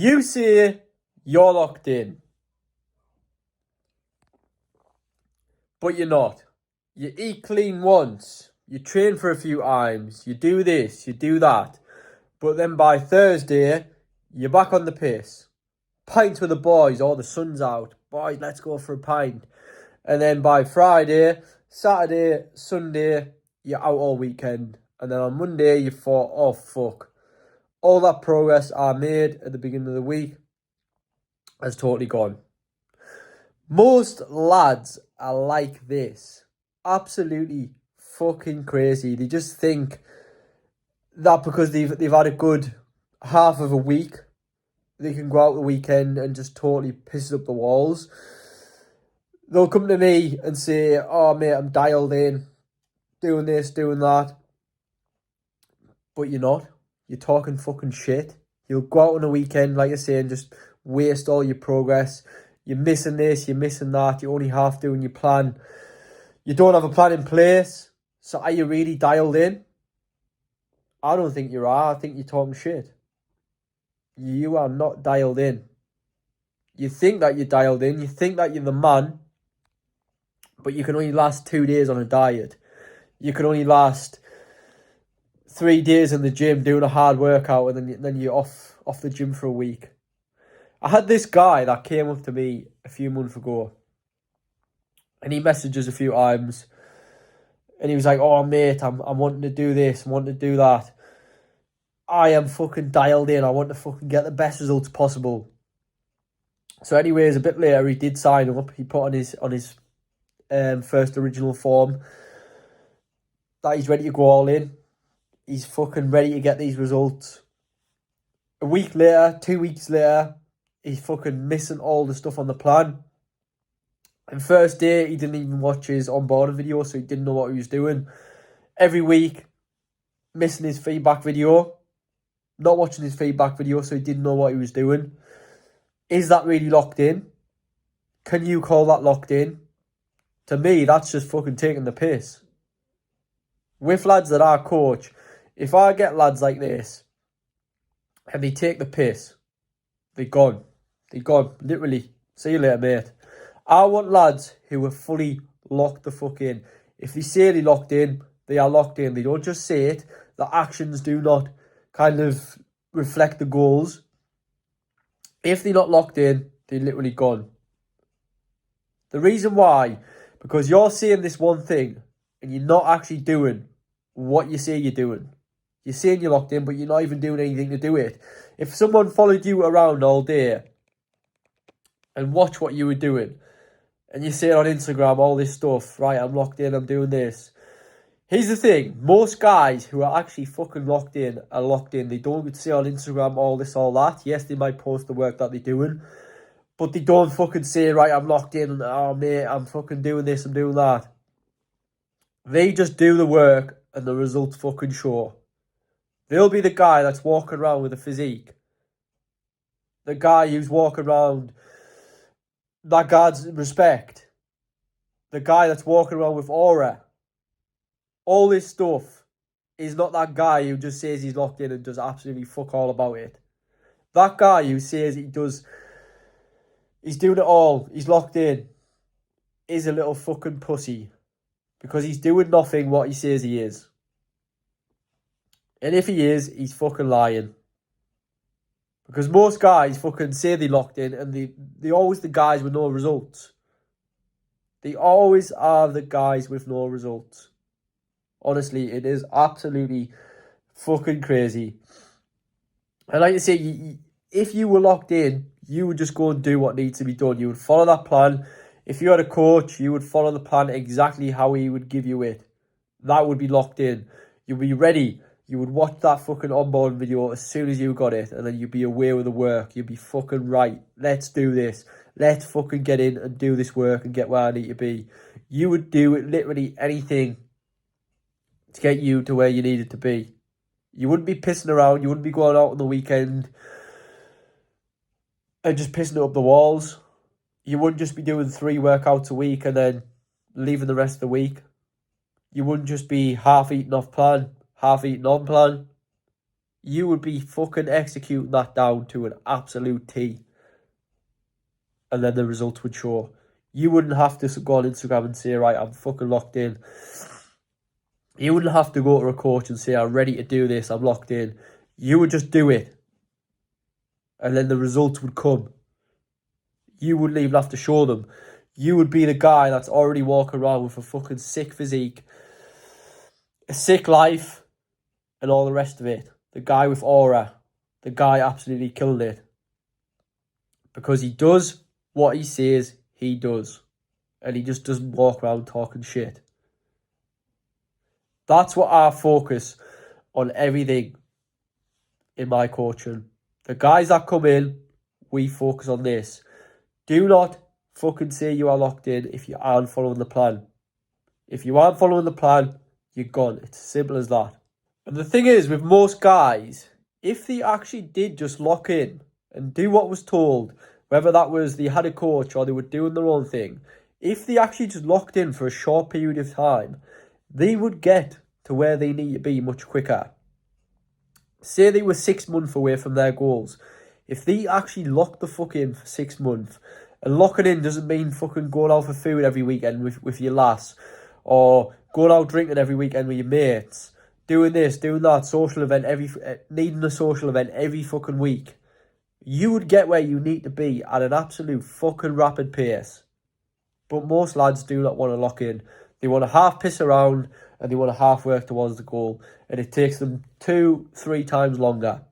You say you're locked in, but you're not. You eat clean once, you train for a few times, you do this, you do that. But then by Thursday, you're back on the piss. Pints with the boys, or the sun's out. Boys, let's go for a pint. And then by Friday, Saturday, Sunday, you're out all weekend. And then on Monday, you thought, oh, fuck. All that progress I made at the beginning of the week has totally gone. Most lads are like this. Absolutely fucking crazy. They just think that because they've had a good half of a week, they can go out the weekend and just totally piss up the walls. They'll come to me and say, oh, mate, I'm dialed in, doing this, doing that. But you're not. You're talking fucking shit. You'll go out on a weekend, like I say, and just waste all your progress. You're missing this, you're missing that. You're only half doing your plan. You don't have a plan in place. So are you really dialed in? I don't think you are. I think you're talking shit. You are not dialed in. You think that you're dialed in. You think that you're the man. But you can only last 2 days on a diet. You can only last 3 days in the gym doing a hard workout, and then you're off the gym for a week. I had this guy that came up to me a few months ago, and he messaged us a few times, and he was like, oh, mate, I'm wanting to do this, I'm wanting to do that. I am fucking dialed in. I want to fucking get the best results possible. So anyways, a bit later, he did sign up. He put on his first original form that he's ready to go all in. He's fucking ready to get these results. A week later, 2 weeks later, he's fucking missing all the stuff on the plan. And first day, he didn't even watch his onboarding video, so he didn't know what he was doing. Every week, missing his feedback video. Not watching his feedback video, so he didn't know what he was doing. Is that really locked in? Can you call that locked in? To me, that's just fucking taking the piss. With lads that I coach, if I get lads like this and they take the piss, they're gone. They're gone. Literally. See you later, mate. I want lads who are fully locked the fuck in. If they say they're locked in, they are locked in. They don't just say it. The actions do not kind of reflect the goals. If they're not locked in, they're literally gone. The reason why, because you're saying this one thing and you're not actually doing what you say you're doing. You're saying you're locked in, but you're not even doing anything to do it. If someone followed you around all day and watched what you were doing, and you say on Instagram all this stuff, right, I'm locked in, I'm doing this. Here's the thing, most guys who are actually fucking locked in are locked in. They don't say on Instagram all this, all that. Yes, they might post the work that they're doing, but they don't fucking say, right, I'm locked in, oh mate, I'm fucking doing this, I'm doing that. They just do the work and the results fucking show. They'll be the guy that's walking around with a physique. The guy who's walking around that God's respect. The guy that's walking around with aura. All this stuff is not that guy who just says he's locked in and does absolutely fuck all about it. That guy who says he's doing it all, he's locked in, is a little fucking pussy. Because he's doing nothing what he says he is. And if he is, he's fucking lying. Because most guys fucking say they're locked in and they're always the guys with no results. They always are the guys with no results. Honestly, it is absolutely fucking crazy. And like I say, if you were locked in, you would just go and do what needs to be done. You would follow that plan. If you had a coach, you would follow the plan exactly how he would give you it. That would be locked in. You'd be ready. You would watch that fucking onboard video as soon as you got it, and then you'd be aware of the work. You'd be fucking right. Let's do this. Let's fucking get in and do this work and get where I need to be. You would do literally anything to get you to where you needed to be. You wouldn't be pissing around. You wouldn't be going out on the weekend and just pissing it up the walls. You wouldn't just be doing 3 workouts a week and then leaving the rest of the week. You wouldn't just be half eating off plan, half eating on plan. you would be fucking executing that down to an absolute T. And then the results would show. You wouldn't have to go on Instagram and say, right, I'm fucking locked in. You wouldn't have to go to a coach and say, I'm ready to do this, I'm locked in. You would just do it. And then the results would come. You wouldn't even have to show them. You would be the guy that's already walking around with a fucking sick physique, a sick life, and all the rest of it. The guy with aura. The guy absolutely killing it. Because he does what he says he does. And he just doesn't walk around talking shit. That's what I focus on everything in my coaching. The guys that come in, we focus on this. Do not fucking say you are locked in if you aren't following the plan. If you aren't following the plan, you're gone. It's as simple as that. And the thing is, with most guys, if they actually did just lock in and do what was told, whether that was they had a coach or they were doing their own thing, if they actually just locked in for a short period of time, they would get to where they need to be much quicker. Say they were 6 months away from their goals. If they actually locked the fuck in for 6 months, and locking in doesn't mean fucking going out for food every weekend with your lass, or going out drinking every weekend with your mates, doing this, doing that, social event, needing a social event every fucking week. You would get where you need to be at an absolute fucking rapid pace. But most lads do not want to lock in. They want to half piss around and they want to half work towards the goal. And it takes them 2-3 times longer.